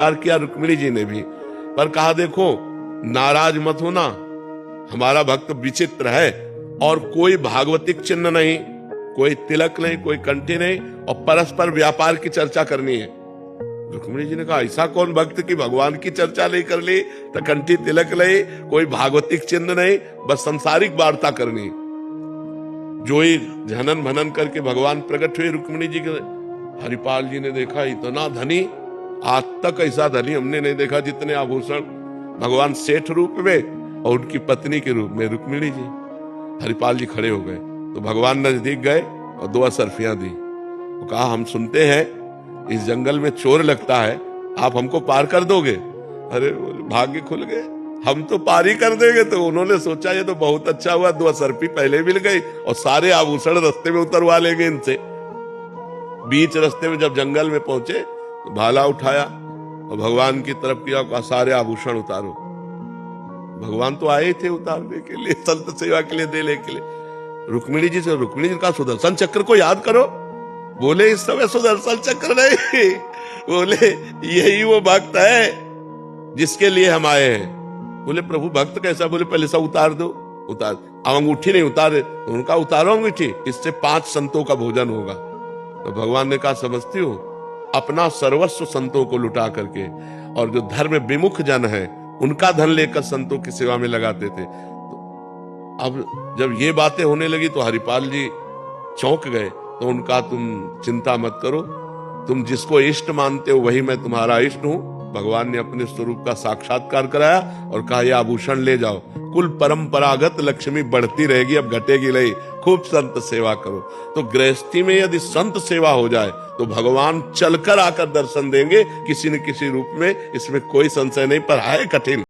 नमस्कार किया रुक्मिणी जी ने भी, पर कहा देखो नाराज मत होना, हमारा भक्त विचित्र है और कोई भागवतिक चिन्ह नहीं, कोई तिलक नहीं, कोई कंठी नहीं, और परस्पर व्यापार की चर्चा करनी है। रुक्मिणी जी ने कहा ऐसा कौन भक्त की भगवान की चर्चा नहीं कर ली, तो कंठी तिलक नहीं, कोई भागवतिक चिन्ह नहीं, बस संसारिक वार्ता करनी। जो ही झनन भनन करके भगवान प्रकट हुए रुक्मिणी जी के। हरिपाल जी ने देखा इतना धनी, आज तक ऐसा धनी हमने नहीं देखा, जितने आभूषण भगवान सेठ रूप में और उनकी पत्नी के रूप में रुक्मिणी जी। हरिपाल जी खड़े हो गए तो भगवान नजदीक गए और 2 असरफियां दी। तो कहा हम सुनते हैं इस जंगल में चोर लगता है, आप हमको पार कर दोगे? अरे भाग्य खुल गए, हम तो पार ही कर देंगे। तो उन्होंने सोचा ये तो बहुत अच्छा हुआ, 2 असरफी पहले मिल गई और सारे आभूषण रास्ते में उतरवा लेंगे इनसे। बीच रास्ते में जब जंगल में पहुंचे तो भाला उठाया और भगवान की तरफ किया, कहा सारे आभूषण उतारो। भगवान तो आए थे उतारने के लिए, संत सेवा के लिए, देने के लिए। रुक्मिणी जी ने कहा सुदर्शन चक्र को याद करो। बोले इस समय सुदर्शन चक्र नहीं, बोले यही वो भक्त है जिसके लिए हम आए हैं। बोले प्रभु भक्त कैसा? बोले पहले सब उतार दो। उतार, अब अंगूठी नहीं उतारे, उनका उतारो अंगूठी, इससे 5 संतों का भोजन होगा। तो भगवान ने कहा समझती हो, अपना सर्वस्व संतों को लुटा करके, और जो धर्म विमुख जन है उनका धन लेकर संतों की सेवा में लगाते थे। तो अब जब ये बातें होने लगी तो हरिपाल जी चौंक गए। तो उनका तुम चिंता मत करो, तुम जिसको इष्ट मानते हो वही मैं तुम्हारा इष्ट हूं। भगवान ने अपने स्वरूप का साक्षात्कार कराया और कहा ये आभूषण ले जाओ, कुल परंपरागत लक्ष्मी बढ़ती रहेगी, अब घटेगी नहीं, खूब संत सेवा करो। तो गृहस्थी में यदि संत सेवा हो जाए तो भगवान चलकर आकर दर्शन देंगे किसी न किसी रूप में, इसमें कोई संशय नहीं, पर है कठिन।